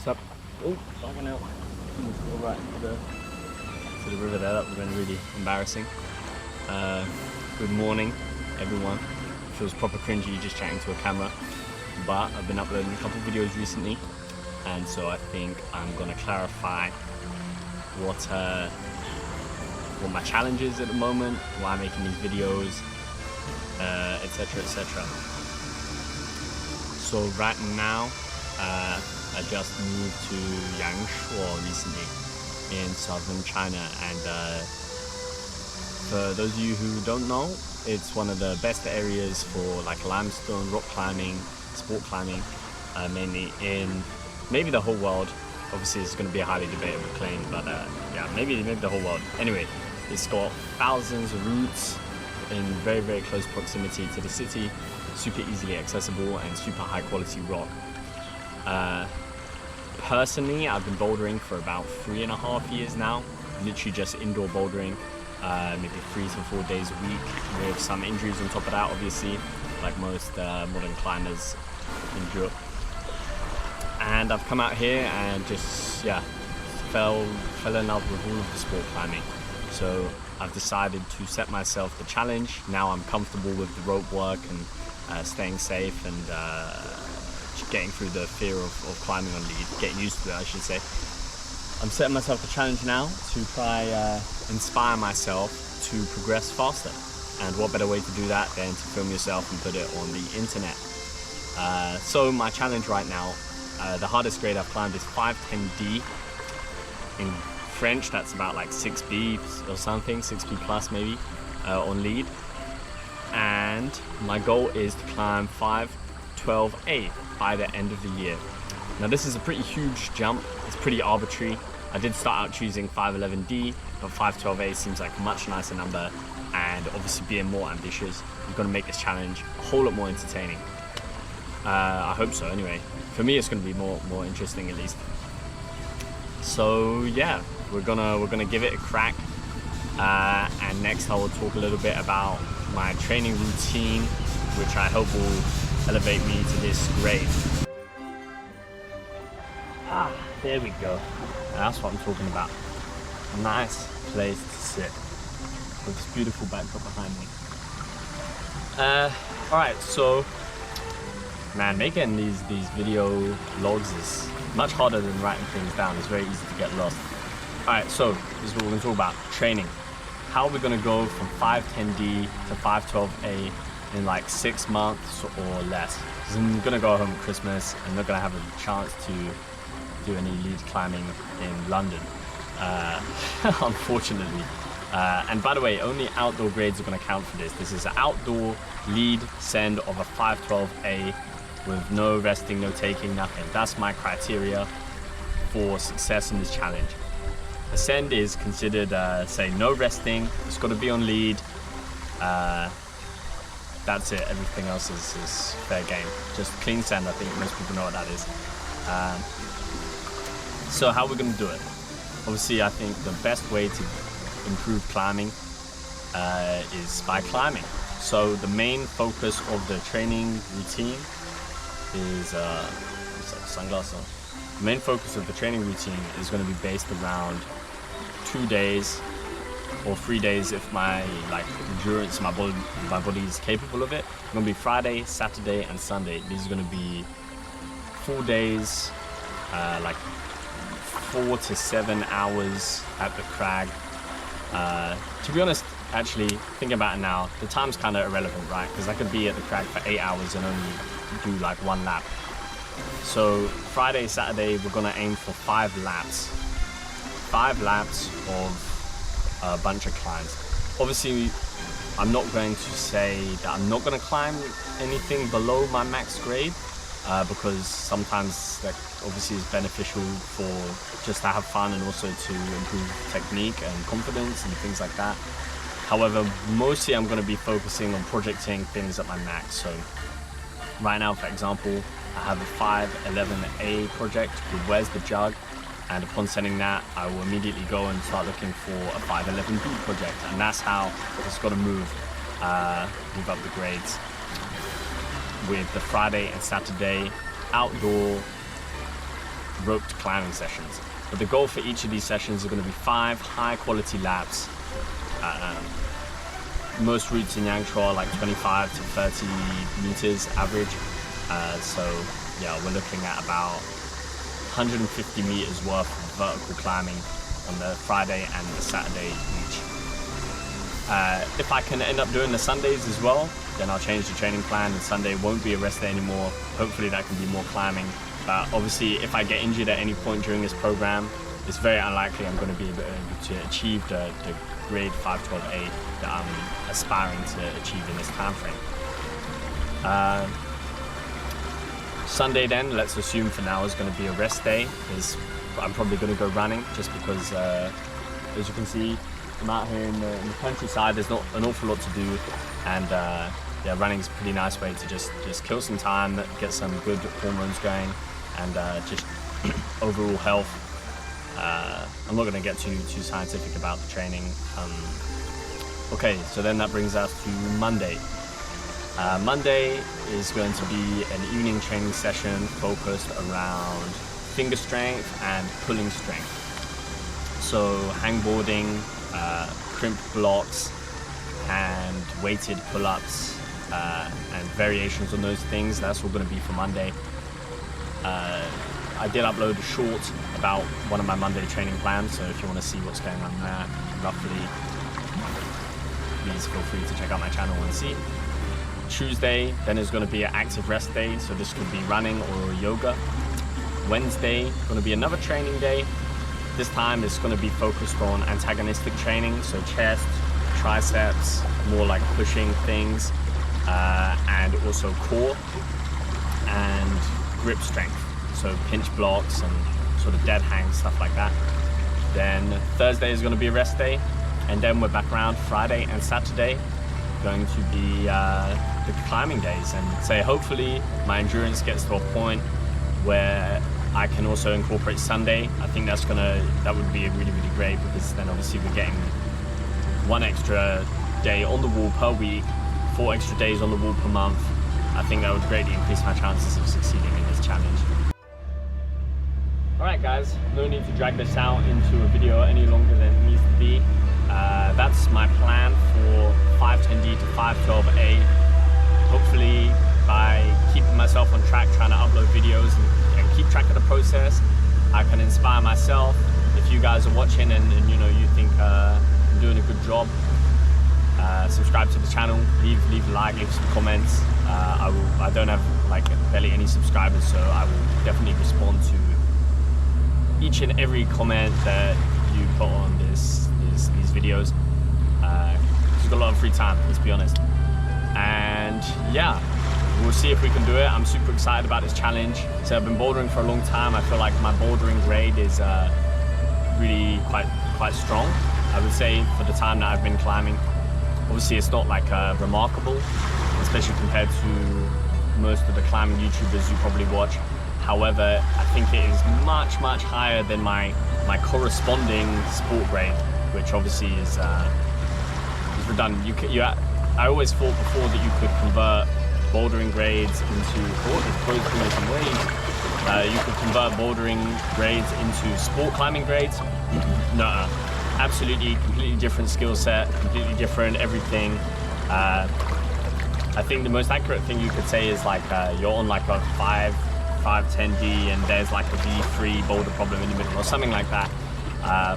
Sup? Oh, that one out. Go right to the river there. That would have been really embarrassing. Good morning, everyone. Feels proper cringy just chatting to a camera, but I've been uploading a couple videos recently, and so I think I'm gonna clarify what my challenge is at the moment, why I'm making these videos, etc, etc. So right now, I just moved to Yangshuo recently in southern China, and for those of you who don't know, it's one of the best areas for like limestone rock climbing, sport climbing, mainly in maybe the whole world. Obviously it's going to be a highly debatable claim, but yeah, maybe the whole world. Anyway, it's got thousands of routes in very, very close proximity to the city, super easily accessible and super high quality rock. Personally, I've been bouldering for about 3.5 years now, literally just indoor bouldering, maybe 3 to 4 days a week, with some injuries on top of that, obviously, like most modern climbers endure. And I've come out here and just, yeah, fell in love with all of the sport climbing. So I've decided to set myself the challenge. Now I'm comfortable with the rope work and staying safe and getting through the fear of climbing on lead, getting used to it, I should say. I'm setting myself the challenge now to try inspire myself to progress faster. And what better way to do that than to film yourself and put it on the internet. So my challenge right now, the hardest grade I've climbed is 510D. In French, that's about like 6B or something, 6B plus maybe, on lead. And my goal is to climb 512A by the end of the year. Now this is a pretty huge jump, it's pretty arbitrary. I did start out choosing 511D, but 512A seems like a much nicer number, and obviously being more ambitious is going to make this challenge a whole lot more entertaining. I hope so anyway. For me it's going to be more interesting at least. So yeah, we're gonna give it a crack, and next I will talk a little bit about my training routine, which I hope will elevate me to this grade. There we go. That's what I'm talking about. A nice place to sit with this beautiful backdrop behind me. Alright, so man, making these video logs is much harder than writing things down. It's very easy to get lost. Alright, so this is what we're going to talk about. Training. How are we going to go from 510D to 512A in like 6 months or less? Because I'm going to go home at Christmas and not going to have a chance to do any lead climbing in London, unfortunately. And by the way, only outdoor grades are going to count for this. This is an outdoor lead send of a 512A with no resting, no taking, nothing. That's my criteria for success in this challenge. Ascend is considered, say, no resting. It's got to be on lead. That's it. Everything else is fair game. Just clean send. I think most people know what that is. So how we're going to do it? Obviously, I think the best way to improve climbing is by climbing. So the main focus of the training routine is sunglasses on. The main focus of the training routine is going to be based around 2 days or 3 days if my endurance, my body is capable of it. It's going to be Friday, Saturday, and Sunday. These are going to be 4 days, like 4 to 7 hours at the crag. To be honest, actually thinking about it now, the time's kind of irrelevant, right? Because I could be at the crag for 8 hours and only do like 1 lap. So Friday, Saturday, we're gonna aim for 5 laps. 5 laps of a bunch of climbs. Obviously, I'm not going to say that I'm not gonna climb anything below my max grade, because sometimes that obviously is beneficial for just to have fun and also to improve technique and confidence and things like that. However, mostly I'm going to be focusing on projecting things at my max. So right now, for example, I have a 511A project called Where's the Jug? And upon sending that, I will immediately go and start looking for a 511B project. And that's how it's got to move up the grades. With the Friday and Saturday outdoor roped climbing sessions. But the goal for each of these sessions are going to be 5 high-quality laps. Most routes in Yangchuo are like 25 to 30 meters average. So yeah, we're looking at about 150 meters worth of vertical climbing on the Friday and the Saturday each. If I can end up doing the Sundays as well, then I'll change the training plan and Sunday won't be a rest day anymore. Hopefully that can be more climbing. But obviously if I get injured at any point during this program, it's very unlikely I'm going to be able to achieve the grade 512A that I'm aspiring to achieve in this time frame. Sunday then, let's assume for now, is going to be a rest day. I'm probably going to go running just because, as you can see, I'm out here in the countryside. There's not an awful lot to do, and yeah, running is a pretty nice way to just kill some time, get some good hormones going, and just overall health. I'm not going to get too scientific about the training. Okay, so then that brings us to Monday. Monday is going to be an evening training session focused around finger strength and pulling strength. So hangboarding, crimp blocks, and weighted pull-ups, and variations on those things. That's all going to be for Monday. I did upload a short about one of my Monday training plans, so if you want to see what's going on there roughly, please feel free to check out my channel and see. Tuesday then is going to be an active rest day, so this could be running or yoga. Wednesday going to be another training day. This time it's going to be focused on antagonistic training, so chest, triceps, more like pushing things, and also core and grip strength, so pinch blocks and sort of dead hang, stuff like that. Then Thursday is going to be a rest day, and then we're back around Friday and Saturday going to be the climbing days, and say hopefully my endurance gets to a point where I can also incorporate Sunday. I think that would be really great, because then obviously we're getting 1 extra day on the wall per week, 4 extra days on the wall per month. I think that would greatly increase my chances of succeeding in this challenge. Alright guys, no need to drag this out into a video any longer than it needs to be. That's my plan for 510D to 512A. Hopefully by keeping myself on track, trying to upload videos and keep track of the process, I can inspire myself. If you guys are watching and you know you think I'm doing a good job, subscribe to the channel, leave a like, leave some comments. I don't have like barely any subscribers, so I will definitely respond to each and every comment that you put on these videos. I've got a lot of free time, let's be honest. And yeah, we'll see if we can do it. I'm super excited about this challenge. So I've been bouldering for a long time. I feel like my bouldering grade is really quite strong, I would say, for the time that I've been climbing. Obviously it's not like remarkable, especially compared to most of the climbing YouTubers you probably watch. However, I think it is much higher than my corresponding sport grade, which obviously is redundant. I always thought before that you could convert bouldering grades into, you could convert bouldering grades into sport climbing grades. No, absolutely, completely different skill set, completely different everything. I think the most accurate thing you could say is like you're on like a 510D and there's like a V3 boulder problem in the middle or something like that.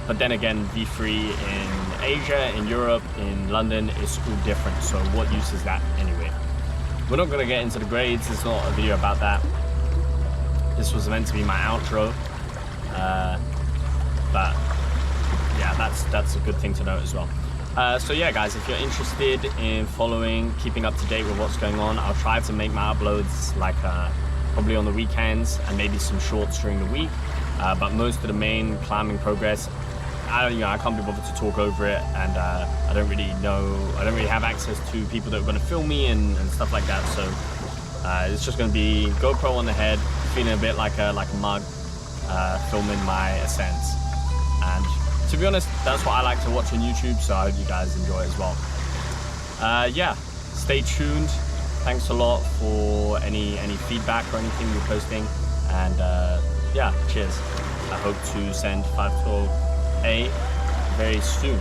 But then again, V3 in Asia, in Europe, in London is all different. So what use is that anyway? We're not going to get into the grades. It's not a video about that. This was meant to be my outro. But yeah, that's a good thing to note as well. So yeah guys, if you're interested in keeping up to date with what's going on, I'll try to make my uploads like probably on the weekends and maybe some shorts during the week. But most of the main climbing progress, I can't be bothered to talk over it, and I don't really have access to people that are going to film me and stuff like that. So it's just going to be GoPro on the head, feeling a bit like a mug, filming my ascents. And to be honest, that's what I like to watch on YouTube, so I hope you guys enjoy as well. Yeah, stay tuned. Thanks a lot for any feedback or anything you're posting, and yeah, cheers. I hope to send 512A very soon.